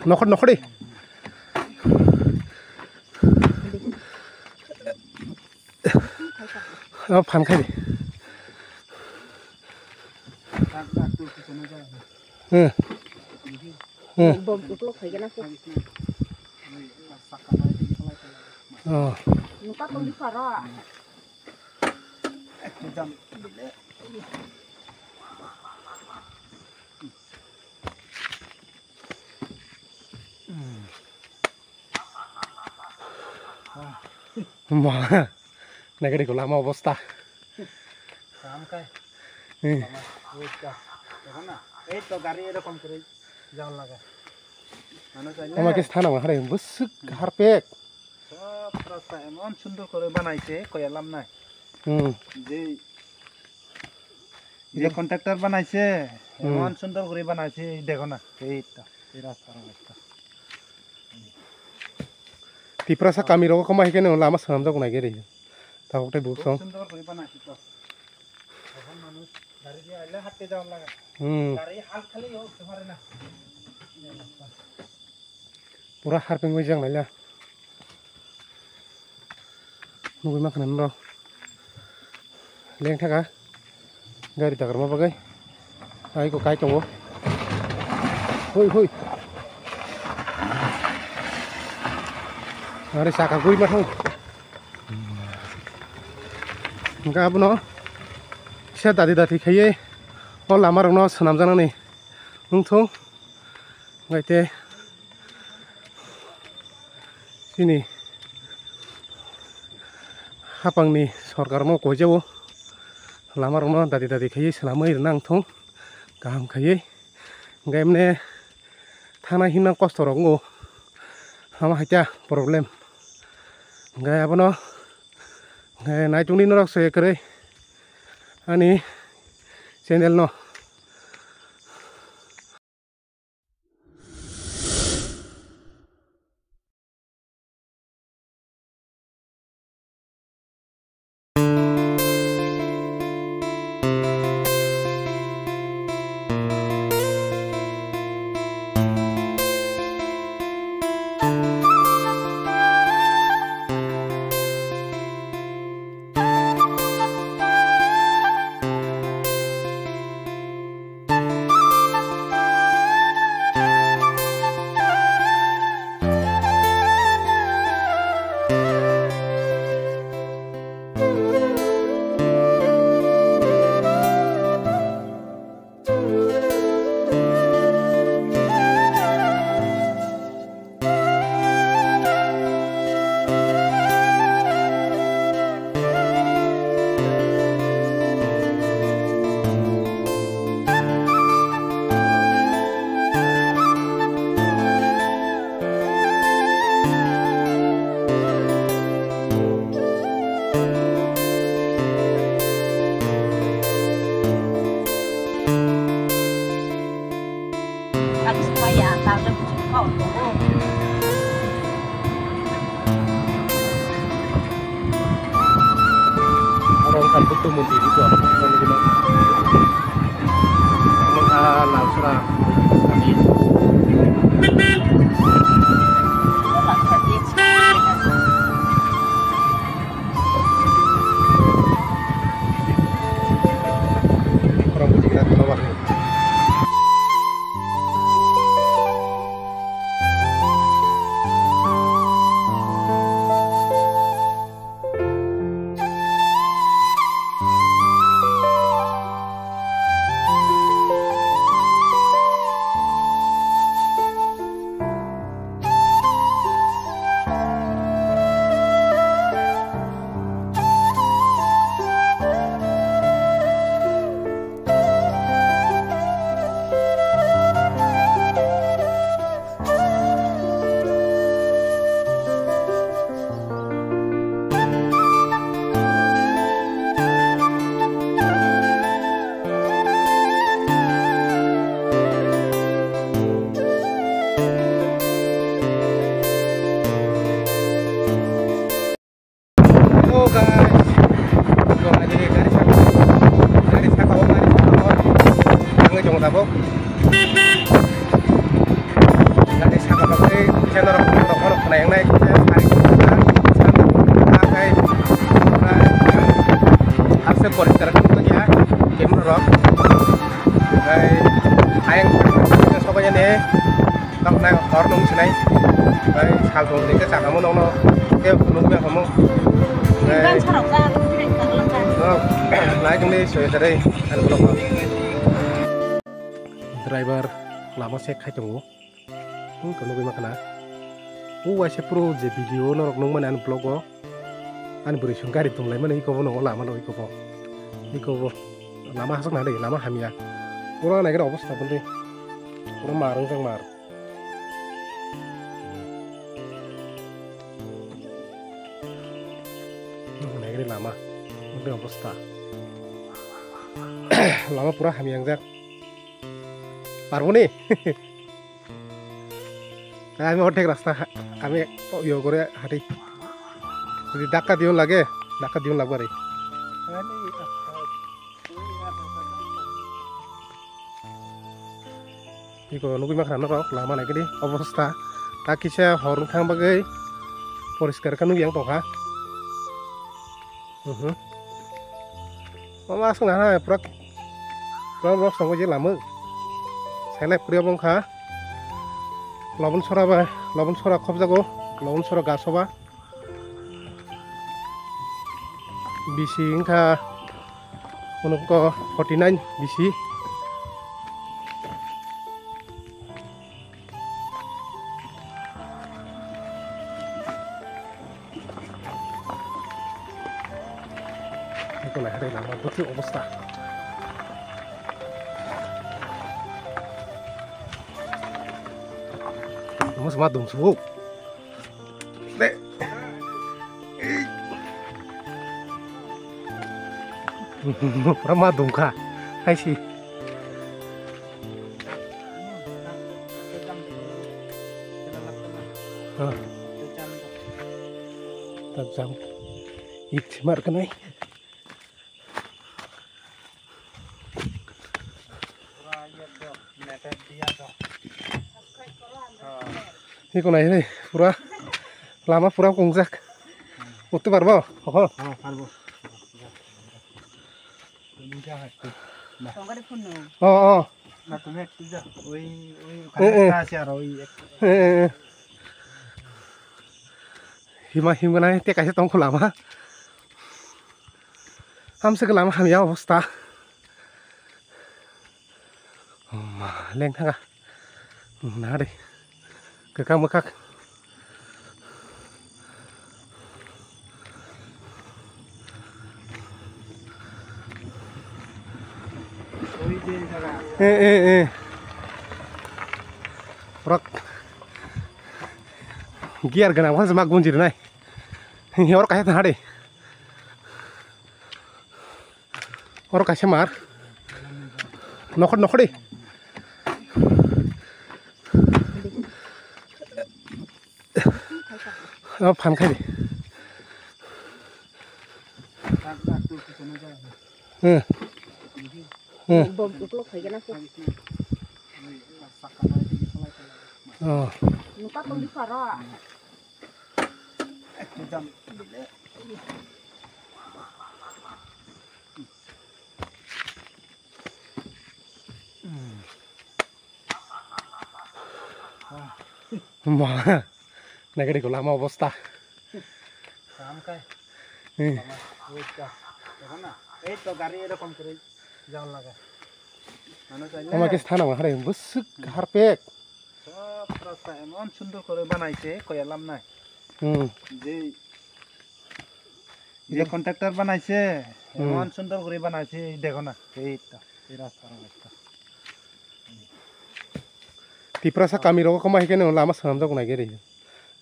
नखर दे फानखाय Naik di kolam apa sta? Samkai. Itu gari itu konkret jalan lagi. Oma kis thana mah hari busuk harpek. सब रास्ता एमन सुंदर करे बनाइছে কয়ালাম না যে কন্ট্রাক্টর বানাইছে এমন সুন্দর করে বানাইছে দেখো না এইটা এই রাস্তা Tiprasa kami roko kemah kene lama senam tak naik geri. Tahu teh busong. সুন্দর করে বানাইছে তো এখন মানুষ গাড়ি দিয়ে আইলে হাঁটতে যাওয়া লাগে গাড়ি হাল খালি হতে পারে না Pura harpeng wajang lah ya. Nunggu makanan bro. Leng thak ah. Gari takar mah bagai. Ai ko kai chong. Hui hui. Ada saka gui mah thôi. Enggak apa no. Saya tadi kaya. Oh lama orang no senam sana nih. Untung. Nggak teh. Sini. Hapang nih sorkar mau kau jauh. Lama orang no tadi kaya selama ini nang thong. Gam kaya. Nggak emne. Tanah hinang kos toronggo. Hama aja problem. Nggak apa no. Nggak naik tunggu norak saya kere. Ani channel no. Orang kan butuh mundi itu apa? Langsung orang butuh kita keluar. kaisa norok norok kena yang naik hari pakai hasil poriskar kan ya game norok ayang sobanya nih tak naik hornung senai hal dong ini ke kamu nong nong ke nunggu yang kamu naik ini sudah tadi kan belum driver lama saya kai tunggu kalau gue makan wajah pro je video norok nong mana an blog an beri sungkari tung lama nih ikobo nong lama nong ikobo lama hasuk nade lama hamia kurang naik ada obos tapi kurang marung sang mar naik lama udah obos ta lama pura hamia yang zak parvo nih kami ortek rasta kami yo gore hari jadi dakat diun lagi bari iko nunggu makan noro lama lagi deh obosta tak kisah horung thang bagai poriskar kan nunggu yang toha mama asal nana pura sama aja lama saya pria bongka lobon sora khop jago lobon sora gasoba bisi ingka unukko 49 bisi itu lah hari lama betul obosta Mas madung suhu. Dek. Ramadung ka. Hai sih. Tajam. Iktimar kenai. Ini kau naik nih, pura lama pura kongsak, utuh parbo, oh. Oh. Him naik, tiap kasih tongkol lama, hamsa lama hamil obosta, leng tengah, nade. Kekak mekak Rok giar ganang mas mak bunjir nai orang kaya tadi orang kaya mar nokor deh pan khai đi Wah, naik di kolam obosta. Sampai. Itu gari erokom করে যাওয়ার লাগা মানুষ আইলে আমাকে স্থান আমারে বসক হারপেক সব রাস্তা এমন সুন্দর করে বানাইছে কইলাম না যে কন্ট্রাক্টর বানাইছে এমন সুন্দর করে বানাইছে দেখো না এইটা এই রাস্তার অবস্থা টিপ্রাসা কামিরো কমা হেকেনে লামা সামজা কোনাই গেরে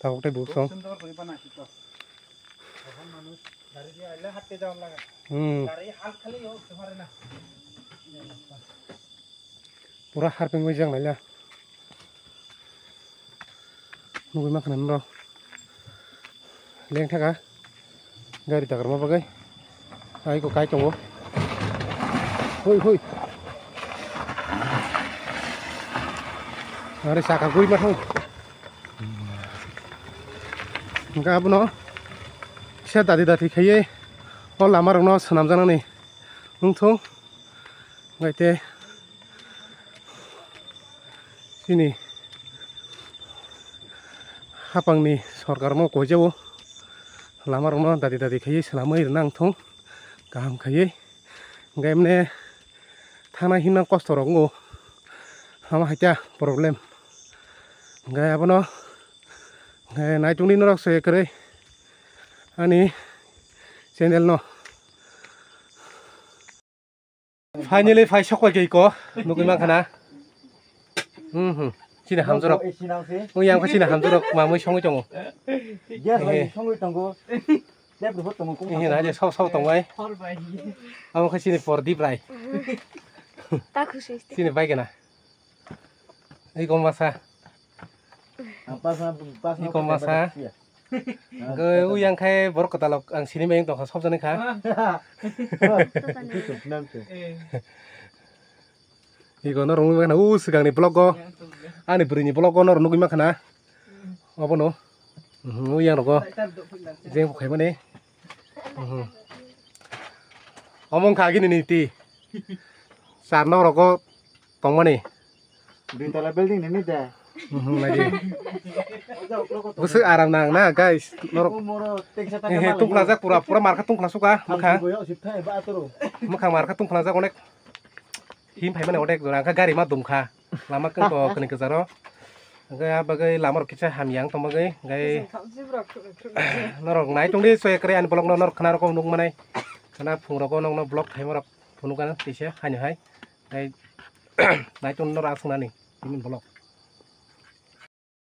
তাকতে বুসং সুন্দর করে বানাইছে তো এখন মানুষ গাড়ি দিয়ে আইলে হাঁটতে যাওয়ার লাগা গাড়ি হাল খালি উঠতে পারে না পুরা হারপেং হই যাং নাইলা নুই মাখান র লেং থাকা গাড়ি তাকার মা বাগাই আই কো কাই চঙ্গো হই হই আরে সাকা গই মা হই Enggak apa no, saya tadi kayak oh lama no senam jalan nih, untung nggak teh sini hapang nih sarkar no kau jauh lama no tadi kayak selama ini nangtung gaham kayak nggak emne tanah hinang kotor nggak sama aja problem nggak apa no nggak naik tunggu norak saya kere ani channel no finally fai sokol jiko nuki mangkana sini hamzurok yang ke sini hamzurok mamu songo jongo ini aja sau tongwai kamu ke sini for deep rai sini baik na iko masa iko masa ke yang kayak borok ketalok ang sini main tong sob jane kha iko no rung kana segang ni blog go ani beri ni blog go no nugi makana apa no yang roko jeng bukai mana omong kaki nih ti sarno roko tong mana di tala building ini dah lagi busuk aram nang na guys norok tung plaza pura market tung plaza suka makang market tung plaza konek him hai mana odek dorang ka gari ma dumkha lama kan ko kene kezaro ga bagai lamar kicha hamyang tong bagai gai norok nai tung di soe kre an blog norok khana ko nung manai kana phung roko nong no blog thai marok phunu kana tise hanya hai gai nai tung norok asung nani imin blog